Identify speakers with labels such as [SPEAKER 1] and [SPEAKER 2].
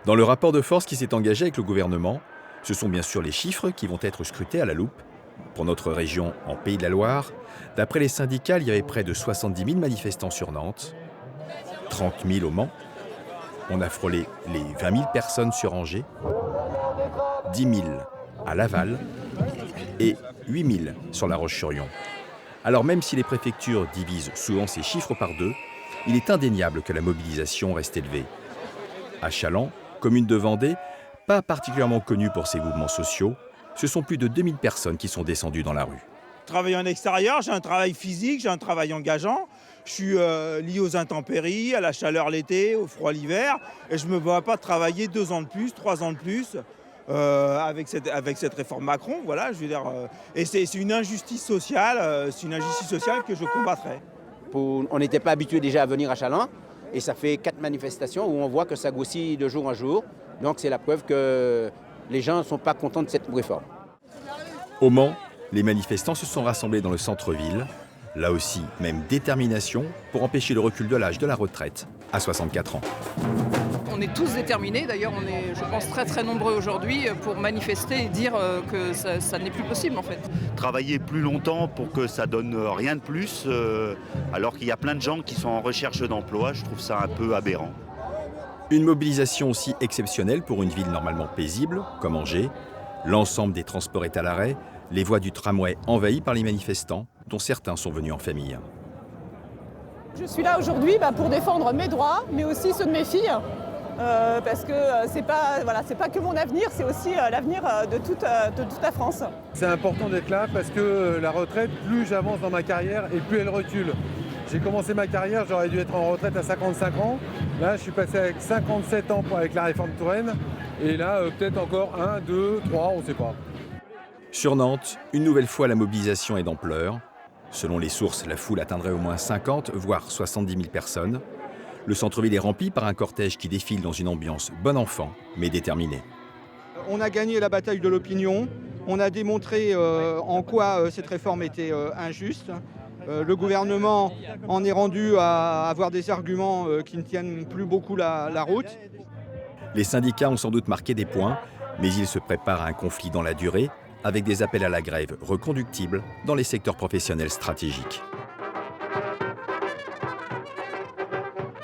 [SPEAKER 1] Dans le rapport de force qui s'est engagé avec le gouvernement, ce sont bien sûr les chiffres qui vont être scrutés à la loupe. Pour notre région, en Pays de la Loire, d'après les syndicats, il y avait près de 70 000 manifestants sur Nantes, 30 000 au Mans. On a frôlé les 20 000 personnes sur Angers, 10 000 à Laval et 8 000 sur La Roche-sur-Yon. Alors même si les préfectures divisent souvent ces chiffres par deux, il est indéniable que la mobilisation reste élevée. À Challans, commune de Vendée, pas particulièrement connue pour ses mouvements sociaux, ce sont plus de 2000 personnes qui sont descendues dans la rue.
[SPEAKER 2] Travailler en extérieur, j'ai un travail physique, j'ai un travail engageant. Je suis lié aux intempéries, à la chaleur l'été, au froid l'hiver. Et je ne me vois pas travailler 2 ans de plus, 3 ans de plus avec cette réforme Macron. Voilà, je veux dire, et c'est une injustice sociale, que je combattrai.
[SPEAKER 3] On n'était pas habitué déjà à venir à Challans. Et ça fait 4 manifestations où on voit que ça grossit de jour en jour. Donc c'est la preuve que les gens ne sont pas contents de cette réforme.
[SPEAKER 1] Au Mans, les manifestants se sont rassemblés dans le centre-ville. Là aussi, même détermination pour empêcher le recul de l'âge de la retraite à 64 ans.
[SPEAKER 4] On est tous déterminés, d'ailleurs on est, je pense, très très nombreux aujourd'hui pour manifester et dire que ça n'est plus possible en fait.
[SPEAKER 5] Travailler plus longtemps pour que ça donne rien de plus, alors qu'il y a plein de gens qui sont en recherche d'emploi, je trouve ça un peu aberrant.
[SPEAKER 1] Une mobilisation aussi exceptionnelle pour une ville normalement paisible, comme Angers. L'ensemble des transports est à l'arrêt, les voies du tramway envahies par les manifestants, dont certains sont venus en famille.
[SPEAKER 6] Je suis là aujourd'hui pour défendre mes droits, mais aussi ceux de mes filles. Parce que c'est pas que mon avenir, c'est aussi l'avenir de toute la France.
[SPEAKER 7] C'est important d'être là parce que la retraite, plus j'avance dans ma carrière et plus elle recule. J'ai commencé ma carrière, j'aurais dû être en retraite à 55 ans. Là, je suis passé avec 57 ans avec la réforme Touraine. Et là, peut-être encore 1, 2, 3, on ne sait pas.
[SPEAKER 1] Sur Nantes, une nouvelle fois, la mobilisation est d'ampleur. Selon les sources, la foule atteindrait au moins 50, voire 70 000 personnes. Le centre-ville est rempli par un cortège qui défile dans une ambiance bon enfant, mais déterminée.
[SPEAKER 8] On a gagné la bataille de l'opinion. On a démontré en quoi cette réforme était injuste. Le gouvernement en est rendu à avoir des arguments qui ne tiennent plus beaucoup la route.
[SPEAKER 1] Les syndicats ont sans doute marqué des points, mais ils se préparent à un conflit dans la durée, avec des appels à la grève reconductibles dans les secteurs professionnels stratégiques.